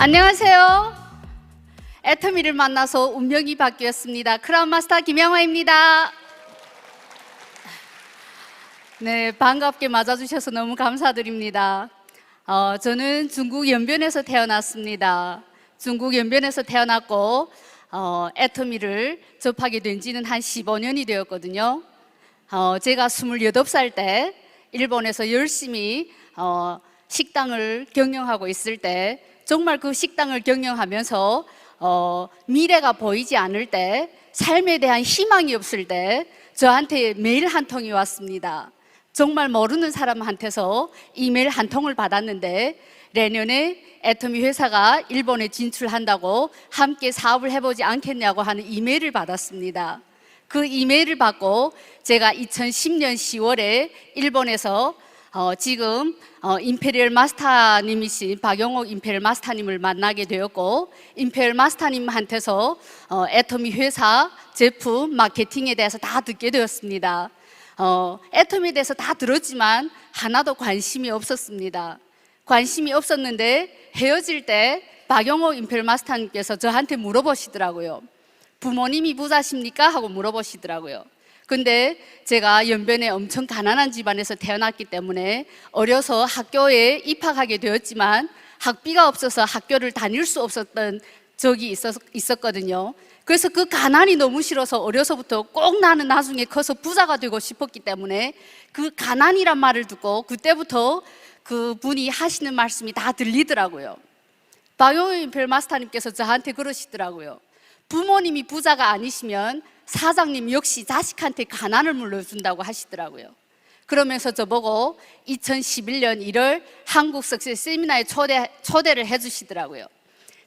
안녕하세요. 애터미를 만나서 운명이 바뀌었습니다. 크라운 마스터 김영화입니다. 네, 반갑게 맞아주셔서 너무 감사드립니다. 저는 중국 연변에서 태어났습니다. 중국 연변에서 태어났고 애터미를 접하게 된 지는 한 15년이 되었거든요. 제가 28살 때 일본에서 열심히 식당을 경영하고 있을 때, 정말 그 식당을 경영하면서 미래가 보이지 않을 때, 삶에 대한 희망이 없을 때 저한테 메일 한 통이 왔습니다. 정말 모르는 사람한테서 이메일 한 통을 받았는데, 내년에 애터미 회사가 일본에 진출한다고 함께 사업을 해보지 않겠냐고 하는 이메일을 받았습니다. 그 이메일을 받고 제가 2010년 10월에 일본에서 지금 임페리얼 마스터님이신 박영옥 임페리얼 마스터님을 만나게 되었고, 임페리얼 마스터님한테서 애터미 회사 제품 마케팅에 대해서 다 듣게 되었습니다. 애터미에 대해서 다 들었지만 하나도 관심이 없었습니다. 관심이 없었는데 헤어질 때 박영옥 임페리얼 마스터님께서 저한테 물어보시더라고요. 부모님이 부자십니까? 하고 물어보시더라고요. 근데 제가 연변에 엄청 가난한 집안에서 태어났기 때문에 어려서 학교에 입학하게 되었지만 학비가 없어서 학교를 다닐 수 없었던 적이 있었거든요. 그래서 그 가난이 너무 싫어서 어려서부터 꼭 나는 나중에 커서 부자가 되고 싶었기 때문에 그 가난이란 말을 듣고 그때부터 그 분이 하시는 말씀이 다 들리더라고요. 박영호 임페리얼 마스터님께서 저한테 그러시더라고요. 부모님이 부자가 아니시면 사장님 역시 자식한테 가난을 물려준다고 하시더라고요. 그러면서 저보고 2011년 1월 한국 석세스 세미나에 초대를 해주시더라고요.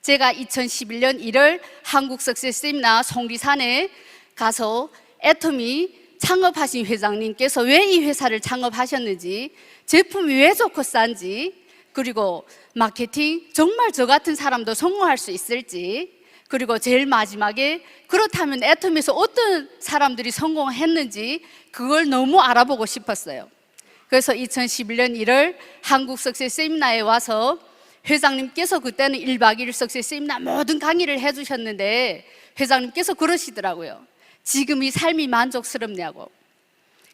제가 2011년 1월 한국 석세스 세미나 송리산에 가서 애터미 창업하신 회장님께서 왜 이 회사를 창업하셨는지, 제품이 왜 좋고 싼지, 그리고 마케팅 정말 저 같은 사람도 성공할 수 있을지, 그리고 제일 마지막에 그렇다면 애터미에서 어떤 사람들이 성공했는지 그걸 너무 알아보고 싶었어요. 그래서 2011년 1월 한국 석세스 세미나에 와서 회장님께서 그때는 1박 2일 석세스 세미나 모든 강의를 해주셨는데 회장님께서 그러시더라고요. 지금 이 삶이 만족스럽냐고.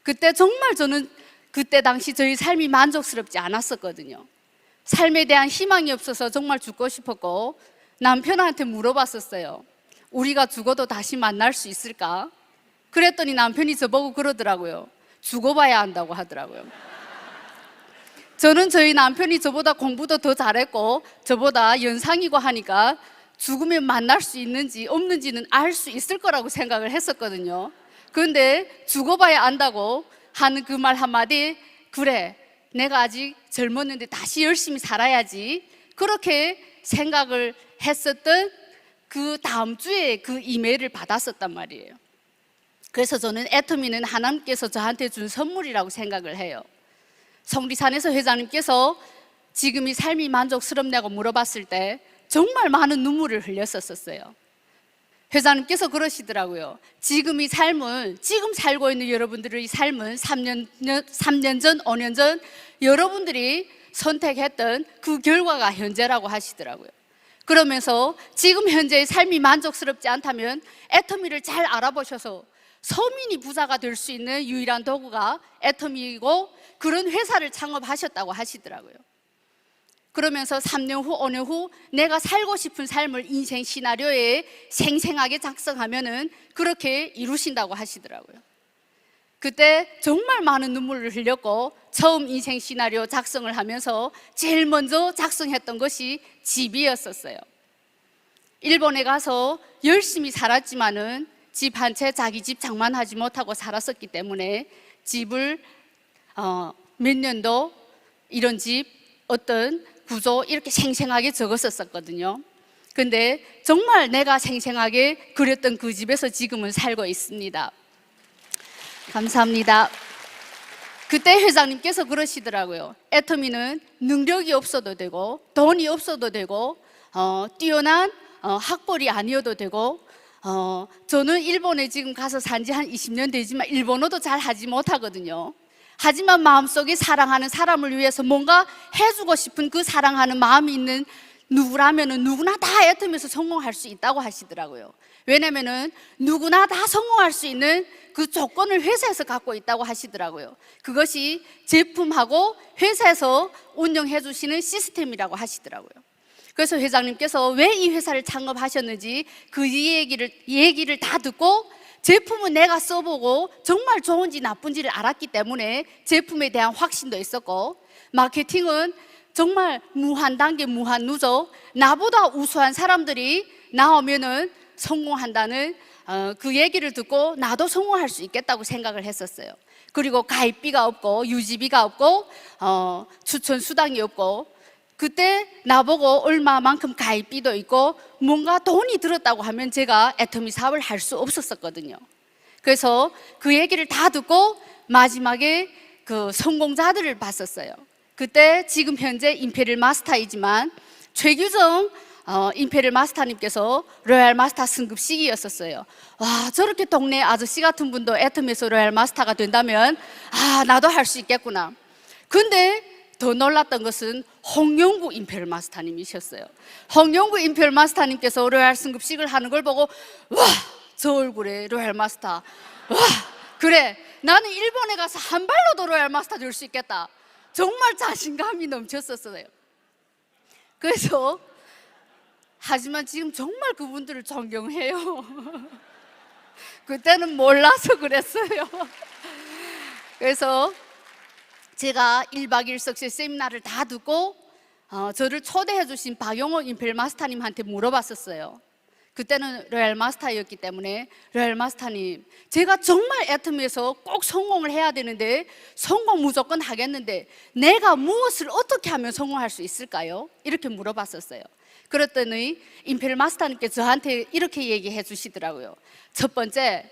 그때 정말 저는 그때 당시 저희 삶이 만족스럽지 않았었거든요. 삶에 대한 희망이 없어서 정말 죽고 싶었고, 남편한테 물어봤었어요. 우리가 죽어도 다시 만날 수 있을까? 그랬더니 남편이 저보고 그러더라고요. 죽어봐야 한다고 하더라고요. 저는 저희 남편이 저보다 공부도 더 잘했고 저보다 연상이고 하니까 죽으면 만날 수 있는지 없는지는 알 수 있을 거라고 생각을 했었거든요. 그런데 죽어봐야 안다고 하는 그 말 한마디, 그래 내가 아직 젊었는데 다시 열심히 살아야지, 그렇게 생각을 했었던 그 다음 주에 그 이메일을 받았었단 말이에요. 그래서 저는 애터미는 하나님께서 저한테 준 선물이라고 생각을 해요. 성리산에서 회장님께서 지금 이 삶이 만족스럽냐고 물어봤을 때 정말 많은 눈물을 흘렸었어요. 회장님께서 그러시더라고요. 지금 이 삶은, 지금 살고 있는 여러분들의 삶은 3년 전, 5년 전 여러분들이 선택했던 그 결과가 현재라고 하시더라고요. 그러면서 지금 현재의 삶이 만족스럽지 않다면 애터미를 잘 알아보셔서 서민이 부자가 될 수 있는 유일한 도구가 애터미이고 그런 회사를 창업하셨다고 하시더라고요. 그러면서 3년 후, 5년 후 내가 살고 싶은 삶을 인생 시나리오에 생생하게 작성하면은 그렇게 이루신다고 하시더라고요. 그때 정말 많은 눈물을 흘렸고 처음 인생 시나리오 작성을 하면서 제일 먼저 작성했던 것이 집이었었어요. 일본에 가서 열심히 살았지만은 집 한 채 자기 집 장만하지 못하고 살았었기 때문에 집을 몇 년도 이런 집 어떤 구조 이렇게 생생하게 적었었거든요. 근데 정말 내가 생생하게 그렸던 그 집에서 지금은 살고 있습니다. 감사합니다. 그때 회장님께서 그러시더라고요. 애터미는 능력이 없어도 되고 돈이 없어도 되고 뛰어난 학벌이 아니어도 되고, 저는 일본에 지금 가서 산 지 한 20년 되지만 일본어도 잘 하지 못하거든요. 하지만 마음속에 사랑하는 사람을 위해서 뭔가 해주고 싶은 그 사랑하는 마음이 있는 누구라면은 누구나 다 애터미에서 성공할 수 있다고 하시더라고요. 왜냐면은 누구나 다 성공할 수 있는 그 조건을 회사에서 갖고 있다고 하시더라고요. 그것이 제품하고 회사에서 운영해 주시는 시스템이라고 하시더라고요. 그래서 회장님께서 왜 이 회사를 창업하셨는지 그 얘기를 다 듣고 제품은 내가 써보고 정말 좋은지 나쁜지를 알았기 때문에 제품에 대한 확신도 있었고, 마케팅은 정말 무한 단계 무한 누적, 나보다 우수한 사람들이 나오면은 성공한다는 그 얘기를 듣고 나도 성공할 수 있겠다고 생각을 했었어요. 그리고 가입비가 없고 유지비가 없고 추천 수당이 없고, 그때 나보고 얼마만큼 가입비도 있고 뭔가 돈이 들었다고 하면 제가 애터미 사업을 할 수 없었거든요. 그래서 그 얘기를 다 듣고 마지막에 그 성공자들을 봤었어요. 그때 지금 현재 임페리얼 마스터이지만 최규정 임페리얼 마스터님께서 로얄 마스터 승급식이었었어요. 와, 저렇게 동네 아저씨 같은 분도 애터미에서 로얄 마스터가 된다면 나도 할 수 있겠구나. 근데 더 놀랐던 것은 홍영구 임페리얼 마스터님이셨어요. 홍영구 임페리얼 마스터님께서 로얄 승급식을 하는 걸 보고, 와, 저 얼굴에 로얄 마스터, 와, 그래, 나는 일본에 가서 한 발로도 로얄 마스터 될 수 있겠다. 정말 자신감이 넘쳤었어요. 그래서 하지만 지금 정말 그분들을 존경해요. 그때는 몰라서 그랬어요. 그래서 제가 1박 2일 석세스 세미나를 다 듣고 저를 초대해 주신 박용호 임페리얼 마스터님한테 물어봤었어요. 그때는 로얄 마스터였기 때문에, 로얄 마스터님, 제가 정말 애터미에서 꼭 성공을 해야 되는데 성공 무조건 하겠는데 내가 무엇을 어떻게 하면 성공할 수 있을까요? 이렇게 물어봤었어요. 그랬더니 임페리얼 마스터님께 저한테 이렇게 얘기해 주시더라고요. 첫 번째,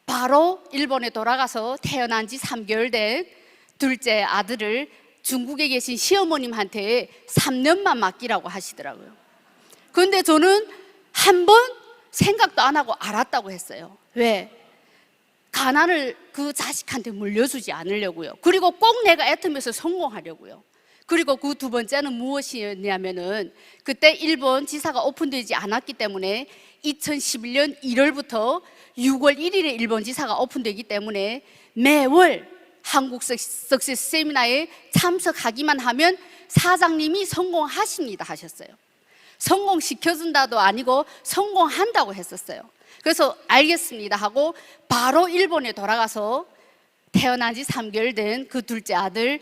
바로 일본에 돌아가서 태어난 지 3개월 된 둘째 아들을 중국에 계신 시어머님한테 3년만 맡기라고 하시더라고요. 그런데 저는 한 번 생각도 안 하고 알았다고 했어요. 왜? 가난을 그 자식한테 물려주지 않으려고요. 그리고 꼭 내가 애터미에서 성공하려고요. 그리고 그 두 번째는 무엇이었냐면은, 그때 일본 지사가 오픈되지 않았기 때문에 2011년 1월부터 6월 1일에 일본 지사가 오픈되기 때문에 매월 한국 석세스 세미나에 참석하기만 하면 사장님이 성공하십니다 하셨어요. 성공시켜준다도 아니고 성공한다고 했었어요. 그래서 알겠습니다 하고 바로 일본에 돌아가서 태어난 지 3개월 된 그 둘째 아들,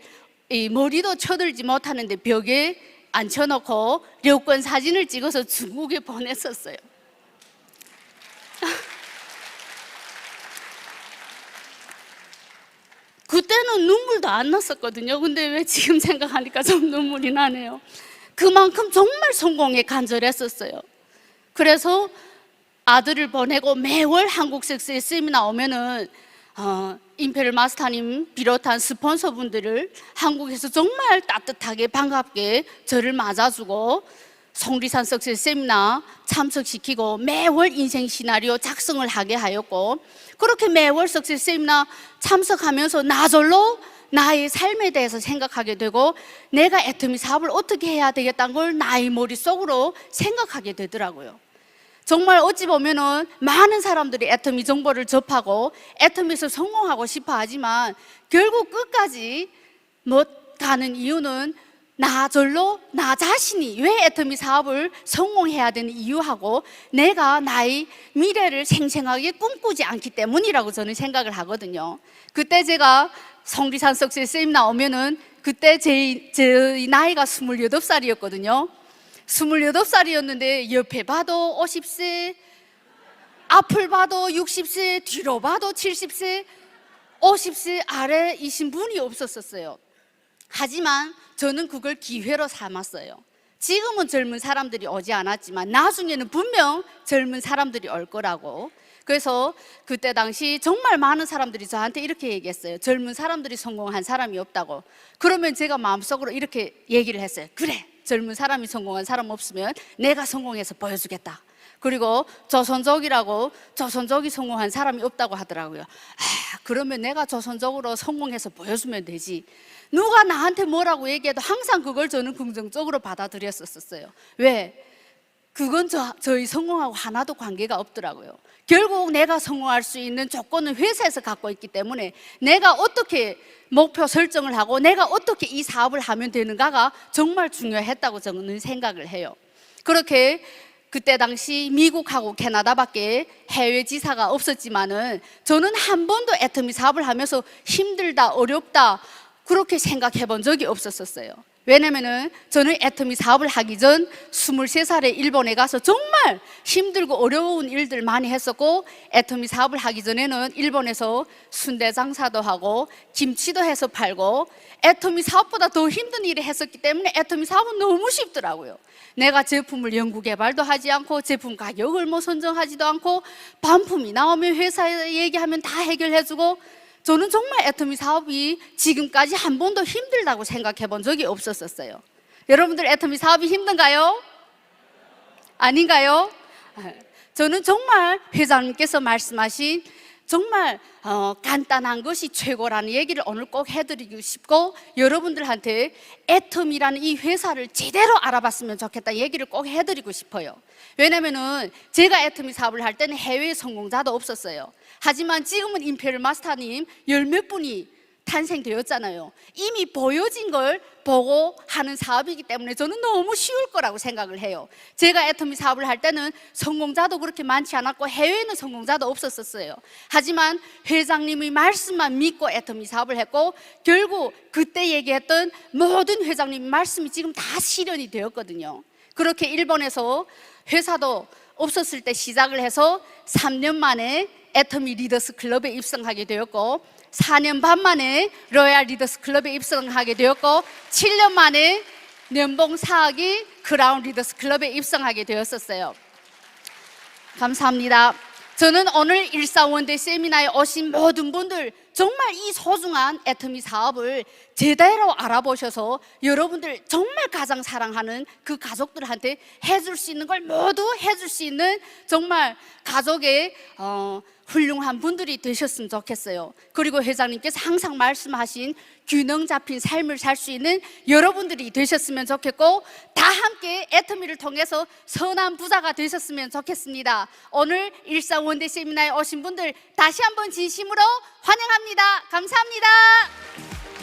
머리도 쳐들지 못하는데 벽에 앉혀놓고 여권 사진을 찍어서 중국에 보냈었어요. 그때는 눈물도 안 났었거든요. 근데 왜 지금 생각하니까 좀 눈물이 나네요. 그만큼 정말 성공에 간절했었어요. 그래서 아들을 보내고 매월 한국 석세스 세미나 오면은 임페리얼 마스터님 비롯한 스폰서분들을 한국에서 정말 따뜻하게 반갑게 저를 맞아주고 성리산 석세스 세미나 참석시키고 매월 인생 시나리오 작성을 하게 하였고, 그렇게 매월 석세스 세미나 참석하면서 나절로 나의 삶에 대해서 생각하게 되고 내가 애터미 사업을 어떻게 해야 되겠다는 걸 나의 머릿속으로 생각하게 되더라고요. 정말 어찌 보면은 많은 사람들이 애터미 정보를 접하고 애터미에서 성공하고 싶어 하지만 결국 끝까지 못 가는 이유는 나절로 나 자신이 왜 애터미 사업을 성공해야 되는 이유하고 내가 나의 미래를 생생하게 꿈꾸지 않기 때문이라고 저는 생각을 하거든요. 그때 제가 성리산 석세스 세미나 오면은 그때 제 나이가 28살이었거든요. 28살이었는데 옆에 봐도 50세, 앞을 봐도 60세, 뒤로 봐도 70세, 50세 아래이신 분이 없었어요. 하지만 저는 그걸 기회로 삼았어요. 지금은 젊은 사람들이 오지 않았지만 나중에는 분명 젊은 사람들이 올 거라고. 그래서 그때 당시 정말 많은 사람들이 저한테 이렇게 얘기했어요. 젊은 사람들이 성공한 사람이 없다고. 그러면 제가 마음속으로 이렇게 얘기를 했어요. 그래, 젊은 사람이 성공한 사람 없으면 내가 성공해서 보여주겠다. 그리고 조선족이라고 조선족이 성공한 사람이 없다고 하더라고요. 그러면 내가 조선족으로 성공해서 보여주면 되지. 누가 나한테 뭐라고 얘기해도 항상 그걸 저는 긍정적으로 받아들였었어요. 왜? 그건 저희 성공하고 하나도 관계가 없더라고요. 결국 내가 성공할 수 있는 조건은 회사에서 갖고 있기 때문에 내가 어떻게 목표 설정을 하고 내가 어떻게 이 사업을 하면 되는가가 정말 중요했다고 저는 생각을 해요. 그렇게 그때 당시 미국하고 캐나다밖에 해외 지사가 없었지만은 저는 한 번도 애터미 사업을 하면서 힘들다, 어렵다 그렇게 생각해 본 적이 없었어요. 왜냐면은 저는 애터미 사업을 하기 전 23살에 일본에 가서 정말 힘들고 어려운 일들 많이 했었고, 애터미 사업을 하기 전에는 일본에서 순대 장사도 하고 김치도 해서 팔고 애터미 사업보다 더 힘든 일을 했었기 때문에 애터미 사업은 너무 쉽더라고요. 내가 제품을 연구 개발도 하지 않고 제품 가격을 뭐 선정하지도 않고 반품이 나오면 회사에 얘기하면 다 해결해주고, 저는 정말 애터미 사업이 지금까지 한 번도 힘들다고 생각해 본 적이 없었어요. 여러분들 애터미 사업이 힘든가요? 아닌가요? 저는 정말 회장님께서 말씀하신 정말 간단한 것이 최고라는 얘기를 오늘 꼭 해드리고 싶고, 여러분들한테 애터미라는 이 회사를 제대로 알아봤으면 좋겠다 얘기를 꼭 해드리고 싶어요. 왜냐면은 제가 애터미 사업을 할 때는 해외 성공자도 없었어요. 하지만 지금은 임페리얼 마스터님 열 몇 분이 탄생되었잖아요. 이미 보여진 걸 보고 하는 사업이기 때문에 저는 너무 쉬울 거라고 생각을 해요. 제가 애터미 사업을 할 때는 성공자도 그렇게 많지 않았고 해외에는 성공자도 없었어요. 하지만 회장님의 말씀만 믿고 애터미 사업을 했고, 결국 그때 얘기했던 모든 회장님의 말씀이 지금 다 실현이 되었거든요. 그렇게 일본에서 회사도 없었을 때 시작을 해서 3년 만에 애터미 리더스 클럽에 입성하게 되었고, 4년 반 만에 로얄 리더스 클럽에 입성하게 되었고, 7년 만에 연봉 4억이 크라운 리더스 클럽에 입성하게 되었었어요. 감사합니다. 저는 오늘 일사원대 세미나에 오신 모든 분들 정말 이 소중한 애터미 사업을 제대로 알아보셔서 여러분들 정말 가장 사랑하는 그 가족들한테 해줄 수 있는 걸 모두 해줄 수 있는 정말 가족의 훌륭한 분들이 되셨으면 좋겠어요. 그리고 회장님께서 항상 말씀하신 균형 잡힌 삶을 살 수 있는 여러분들이 되셨으면 좋겠고, 다 함께 애터미를 통해서 선한 부자가 되셨으면 좋겠습니다. 오늘 일사원대 세미나에 오신 분들 다시 한번 진심으로 환영합니다. 감사합니다.